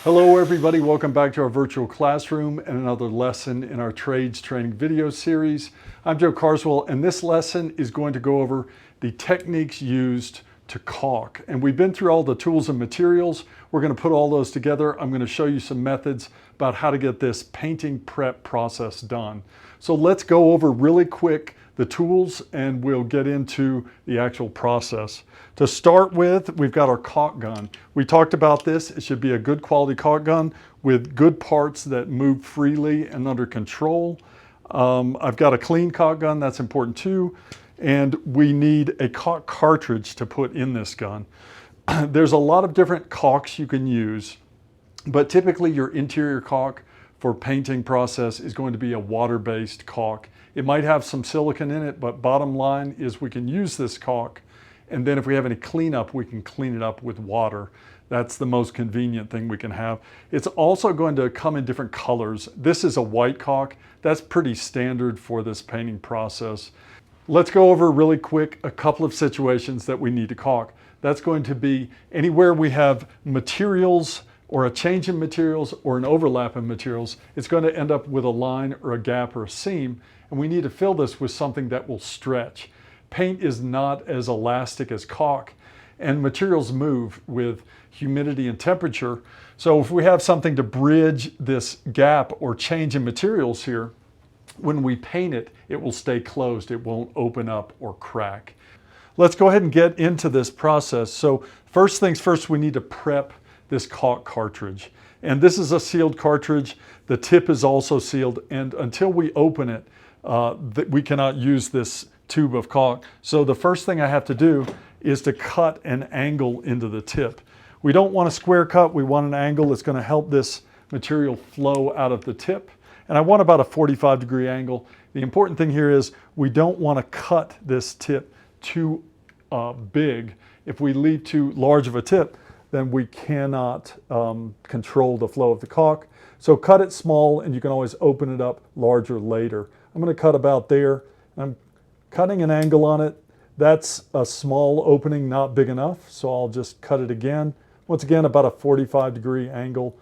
Hello everybody, welcome back to our virtual classroom and another lesson in our trades training video series. I'm Joe Carswell, and this lesson is going to go over the techniques used to caulk. And we've been through all the tools and materials. We're going to put all those together. I'm going to show you some methods about how to get this painting prep process done. So let's go over really quick the tools and we'll get into the actual process. To start with, we've got our caulk gun. We talked about this. It should be a good quality caulk gun with good parts that move freely and under control. I've got a clean caulk gun, that's important too. And we need a caulk cartridge to put in this gun. There's a lot of different caulks you can use, but typically your interior caulk for painting process is going to be a water-based caulk. It might have some silicone in it, but bottom line is we can use this caulk, and then if we have any cleanup, we can clean it up with water. That's the most convenient thing we can have. It's also going to come in different colors. This is a white caulk. That's pretty standard for this painting process. Let's go over really quick a couple of situations that we need to caulk. That's going to be anywhere we have materials or a change in materials or an overlap in materials. It's going to end up with a line or a gap or a seam, and we need to fill this with something that will stretch. Paint is not as elastic as caulk, and materials move with humidity and temperature. So if we have something to bridge this gap or change in materials here, when we paint it, it will stay closed. It won't open up or crack. Let's go ahead and get into this process. So first things first, we need to prep this caulk cartridge. And this is a sealed cartridge. The tip is also sealed, and until we open it, we cannot use this tube of caulk. So the first thing I have to do is to cut an angle into the tip. We don't want a square cut, we want an angle that's going to help this material flow out of the tip. And I want about a 45-degree angle. The important thing here is we don't want to cut this tip too big. If we leave too large of a tip, then we cannot control the flow of the caulk. So cut it small, and you can always open it up larger later. I'm going to cut about there. I'm cutting an angle on it. That's a small opening, not big enough, so I'll just cut it again. Once again, about a 45-degree angle.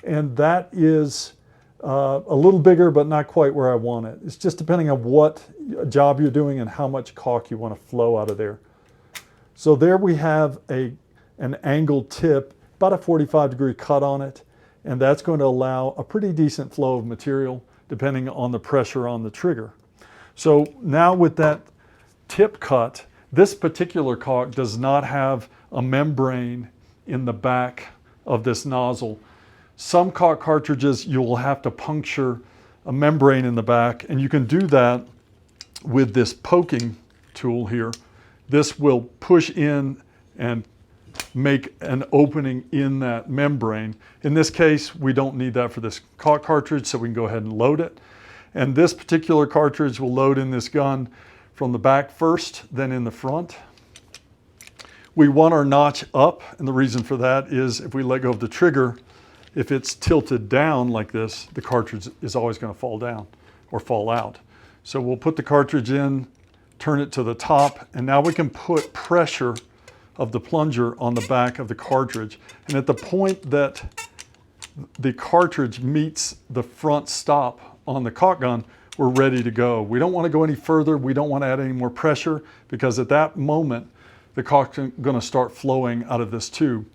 And that is a little bigger, but not quite where I want it. It's just depending on what job you're doing and how much caulk you want to flow out of there. So there we have an angled tip, about a 45-degree cut on it, and that's going to allow a pretty decent flow of material depending on the pressure on the trigger. So now with that tip cut, this particular caulk does not have a membrane in the back of this nozzle. Some caulk cartridges, you will have to puncture a membrane in the back, and you can do that with this poking tool here. This will push in and make an opening in that membrane. In this case, we don't need that for this caulk cartridge, so we can go ahead and load it. And this particular cartridge will load in this gun from the back first, then in the front. We want our notch up, and the reason for that is if we let go of the trigger, if it's tilted down like this, the cartridge is always going to fall down or fall out. So we'll put the cartridge in, turn it to the top, and now we can put pressure of the plunger on the back of the cartridge. And at the point that the cartridge meets the front stop on the caulk gun, we're ready to go. We don't want to go any further. We don't want to add any more pressure, because at that moment, the caulk is going to start flowing out of this tube.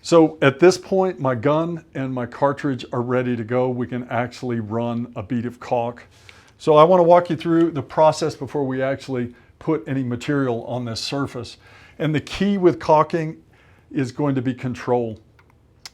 So at this point, my gun and my cartridge are ready to go. We can actually run a bead of caulk. So I want to walk you through the process before we actually put any material on this surface. And the key with caulking is going to be control.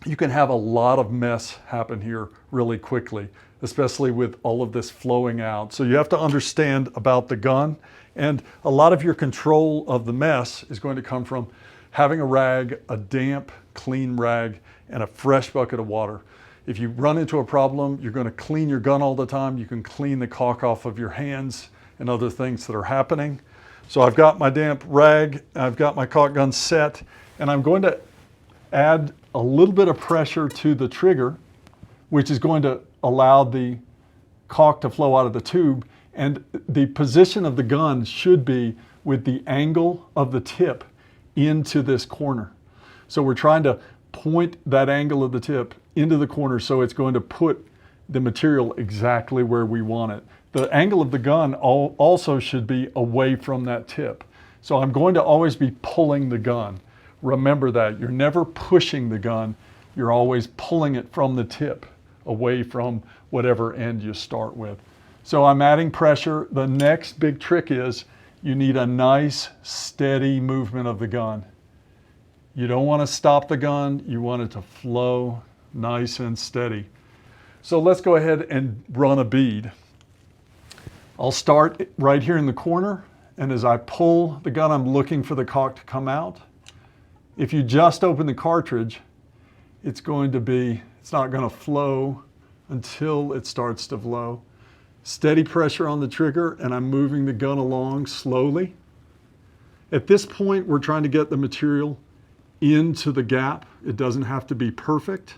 You can have a lot of mess happen here really quickly, especially with all of this flowing out. So you have to understand about the gun, and a lot of your control of the mess is going to come from having a rag, a damp, clean rag, and a fresh bucket of water. If you run into a problem, you're going to clean your gun all the time. You can clean the caulk off of your hands and other things that are happening. So I've got my damp rag, I've got my caulk gun set, and I'm going to add a little bit of pressure to the trigger, which is going to allow the caulk to flow out of the tube. And the position of the gun should be with the angle of the tip into this corner. So we're trying to point that angle of the tip into the corner, so it's going to put the material exactly where we want it. The angle of the gun also should be away from that tip. So I'm going to always be pulling the gun. Remember that. You're never pushing the gun. You're always pulling it from the tip, away from whatever end you start with. So I'm adding pressure. The next big trick is you need a nice, steady movement of the gun. You don't want to stop the gun. You want it to flow nice and steady. So let's go ahead and run a bead. I'll start right here in the corner, and as I pull the gun, I'm looking for the caulk to come out. If you just open the cartridge, it's not going to flow until it starts to flow. Steady pressure on the trigger, and I'm moving the gun along slowly. At this point, we're trying to get the material into the gap. It doesn't have to be perfect.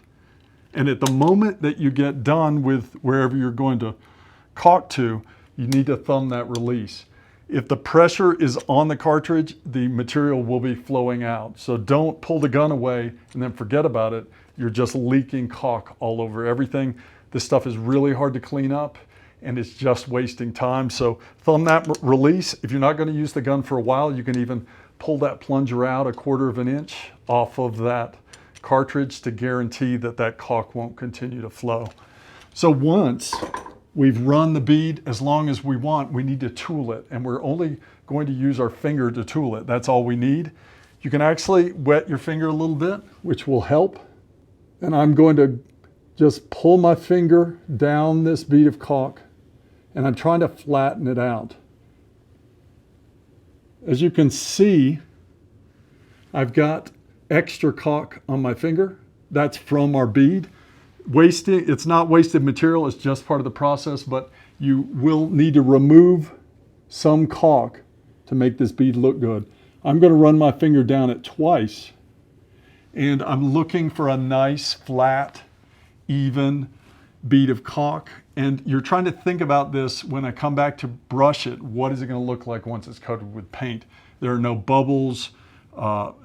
And at the moment that you get done with wherever you're going to caulk to, you need to thumb that release. If the pressure is on the cartridge, the material will be flowing out. So don't pull the gun away and then forget about it. You're just leaking caulk all over everything. This stuff is really hard to clean up, and it's just wasting time. So thumb that release. If you're not going to use the gun for a while, you can even pull that plunger out 1/4 of an inch off of that cartridge to guarantee that that caulk won't continue to flow. So once we've run the bead as long as we want, we need to tool it, and we're only going to use our finger to tool it. That's all we need. You can actually wet your finger a little bit, which will help. And I'm going to just pull my finger down this bead of caulk, and I'm trying to flatten it out. As you can see, I've got extra caulk on my finger. That's from our bead. It's not wasted material, it's just part of the process, but you will need to remove some caulk to make this bead look good. I'm going to run my finger down it twice, and I'm looking for a nice, flat, even bead of caulk. And you're trying to think about this when I come back to brush it. What is it going to look like once it's coated with paint? There are no bubbles,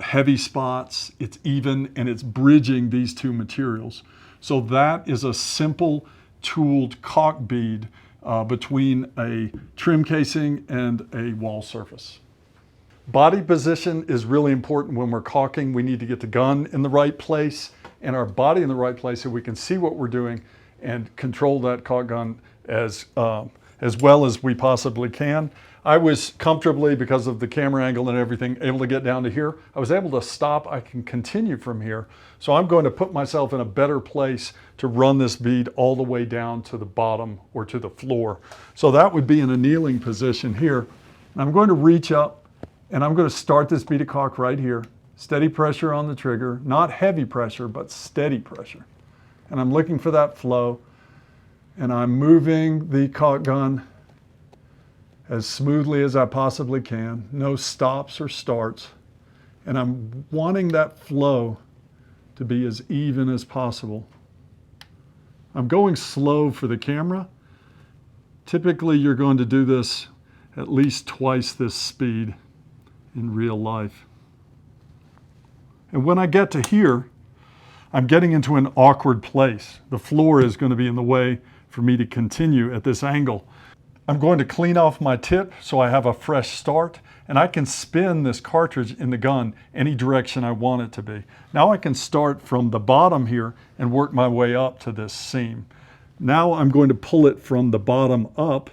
heavy spots. It's even, and it's bridging these two materials. So that is a simple tooled caulk bead between a trim casing and a wall surface. Body position is really important when we're caulking. We need to get the gun in the right place and our body in the right place so we can see what we're doing and control that caulk gun as well as we possibly can. I was comfortably, because of the camera angle and everything, able to get down to here. I was able to stop. I can continue from here. So I'm going to put myself in a better place to run this bead all the way down to the bottom or to the floor. So that would be in a kneeling position here. And I'm going to reach up, and I'm going to start this bead of caulk right here. Steady pressure on the trigger, not heavy pressure, but steady pressure. And I'm looking for that flow, and I'm moving the caulk gun as smoothly as I possibly can. No stops or starts. And I'm wanting that flow to be as even as possible. I'm going slow for the camera. Typically, you're going to do this at least twice this speed in real life. And when I get to here, I'm getting into an awkward place. The floor is going to be in the way for me to continue at this angle. I'm going to clean off my tip so I have a fresh start, and I can spin this cartridge in the gun any direction I want it to be. Now I can start from the bottom here and work my way up to this seam. Now I'm going to pull it from the bottom up.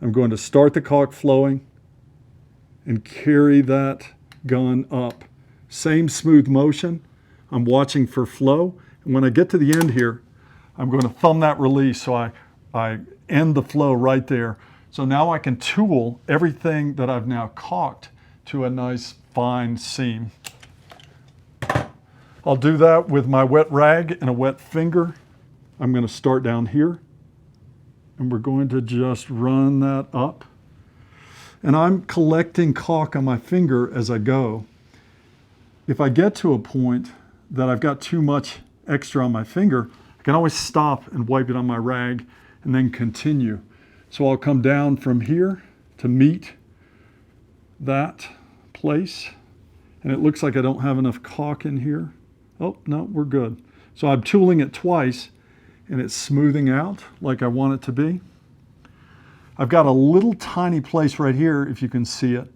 I'm going to start the caulk flowing and carry that gun up. Same smooth motion. I'm watching for flow. And when I get to the end here, I'm going to thumb that release so I end the flow right there. So now I can tool everything that I've now caulked to a nice fine seam. I'll do that with my wet rag and a wet finger. I'm going to start down here, and we're going to just run that up. And I'm collecting caulk on my finger as I go. If I get to a point that I've got too much extra on my finger, I can always stop and wipe it on my rag and then continue. So I'll come down from here to meet that place. And it looks like I don't have enough caulk in here. Oh, no, we're good. So I'm tooling it twice and it's smoothing out like I want it to be. I've got a little tiny place right here, if you can see it,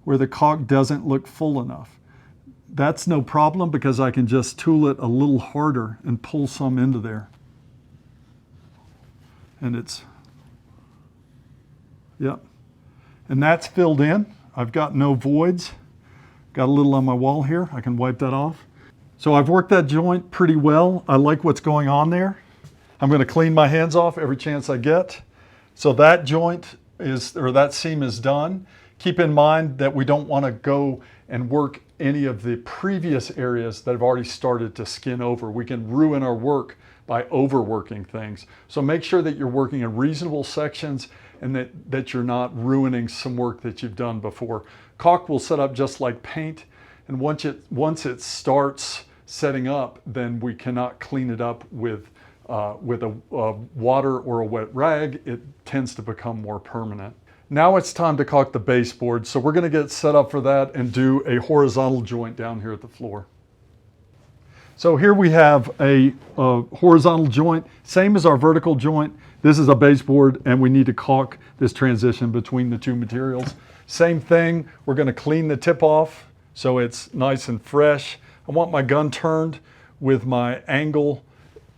where the caulk doesn't look full enough. That's no problem because I can just tool it a little harder and pull some into there. And yep. And that's filled in. I've got no voids. Got a little on my wall here. I can wipe that off. So I've worked that joint pretty well. I like what's going on there. I'm going to clean my hands off every chance I get. So that joint is, or that seam is done. Keep in mind that we don't want to go and work any of the previous areas that have already started to skin over. We can ruin our work by overworking things. So make sure that you're working in reasonable sections and that you're not ruining some work that you've done before. Caulk will set up just like paint, and once it starts setting up, then we cannot clean it up with a water or a wet rag. It tends to become more permanent. Now it's time to caulk the baseboard, so we're going to get set up for that and do a horizontal joint down here at the floor. So here we have a horizontal joint, same as our vertical joint. This is a baseboard and we need to caulk this transition between the two materials. Same thing, we're going to clean the tip off so it's nice and fresh. I want my gun turned with my angle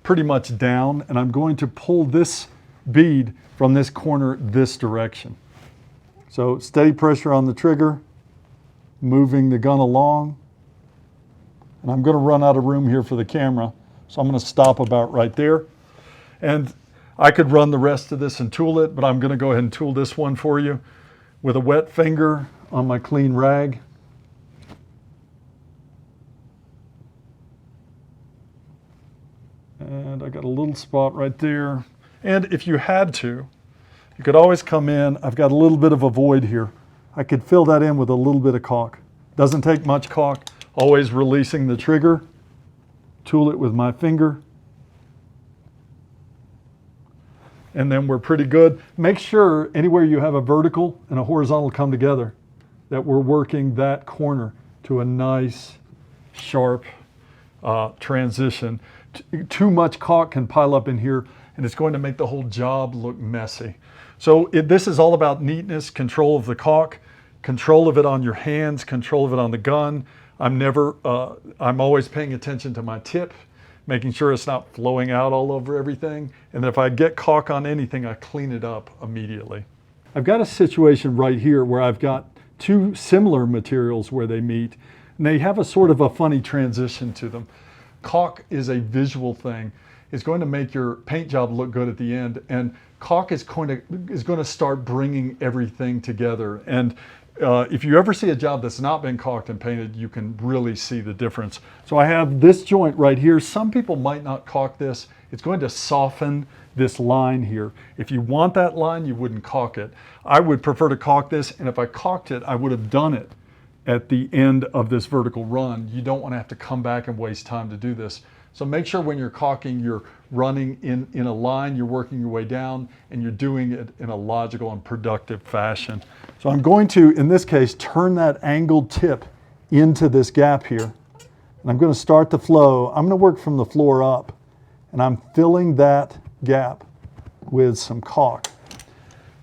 pretty much down, and I'm going to pull this bead from this corner this direction. So steady pressure on the trigger, moving the gun along. And I'm going to run out of room here for the camera, so I'm going to stop about right there. And I could run the rest of this and tool it, but I'm going to go ahead and tool this one for you with a wet finger on my clean rag. And I got a little spot right there. And if you had to, you could always come in. I've got a little bit of a void here. I could fill that in with a little bit of caulk. Doesn't take much caulk. Always releasing the trigger. Tool it with my finger. And then we're pretty good. Make sure anywhere you have a vertical and a horizontal come together, that we're working that corner to a nice, sharp transition. Too much caulk can pile up in here and it's going to make the whole job look messy. So this is all about neatness, control of the caulk, control of it on your hands, control of it on the gun. I'm always paying attention to my tip, making sure it's not flowing out all over everything. And if I get caulk on anything, I clean it up immediately. I've got a situation right here where I've got two similar materials where they meet, and they have a sort of a funny transition to them. Caulk is a visual thing. It's going to make your paint job look good at the end, and caulk is going to start bringing everything together. And if you ever see a job that's not been caulked and painted, you can really see the difference. So I have this joint right here. Some people might not caulk this. It's going to soften this line here. If you want that line, you wouldn't caulk it. I would prefer to caulk this, and if I caulked it, I would have done it at the end of this vertical run. You don't want to have to come back and waste time to do this. So make sure when you're caulking, you're running in a line, you're working your way down, and you're doing it in a logical and productive fashion. So I'm going to, in this case, turn that angled tip into this gap here. And I'm going to start the flow. I'm going to work from the floor up, and I'm filling that gap with some caulk.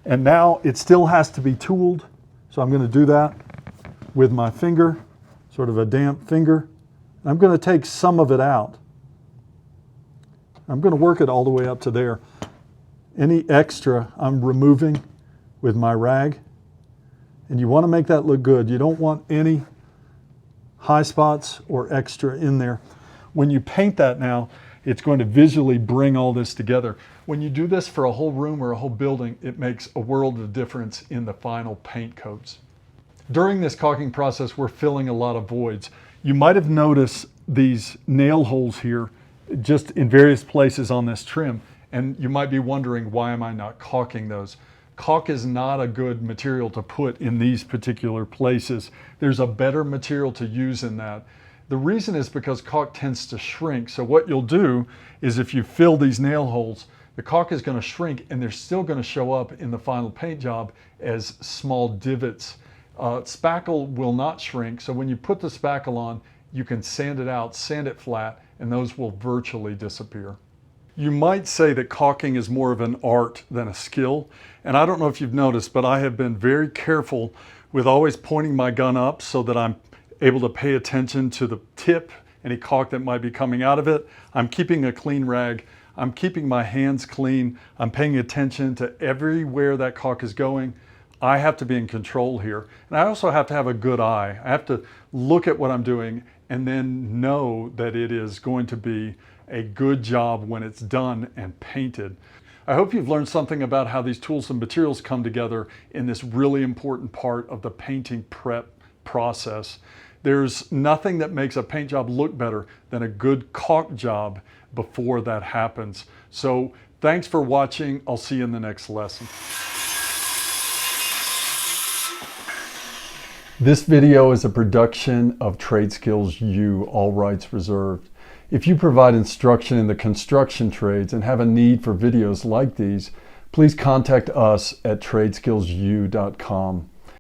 And now it still has to be tooled, so I'm going to do that with my finger, sort of a damp finger. I'm going to take some of it out. I'm going to work it all the way up to there. Any extra I'm removing with my rag. And you want to make that look good. You don't want any high spots or extra in there. When you paint that now, it's going to visually bring all this together. When you do this for a whole room or a whole building, it makes a world of difference in the final paint coats. During this caulking process, we're filling a lot of voids. You might have noticed these nail holes here just in various places on this trim, and you might be wondering, why am I not caulking those? Caulk is not a good material to put in these particular places. There's a better material to use in that. The reason is because caulk tends to shrink. So what you'll do is, if you fill these nail holes, the caulk is going to shrink and they're still going to show up in the final paint job as small divots. Spackle will not shrink, so when you put the spackle on, you can sand it out, sand it flat, and those will virtually disappear. You might say that caulking is more of an art than a skill. And I don't know if you've noticed, but I have been very careful with always pointing my gun up so that I'm able to pay attention to the tip, any caulk that might be coming out of it. I'm keeping a clean rag. I'm keeping my hands clean. I'm paying attention to everywhere that caulk is going. I have to be in control here. And I also have to have a good eye. I have to look at what I'm doing and then know that it is going to be a good job when it's done and painted. I hope you've learned something about how these tools and materials come together in this really important part of the painting prep process. There's nothing that makes a paint job look better than a good caulk job before that happens. So thanks for watching. I'll see you in the next lesson. This video is a production of Trade Skills U, all rights reserved. If you provide instruction in the construction trades and have a need for videos like these, please contact us at tradeskillsu.com.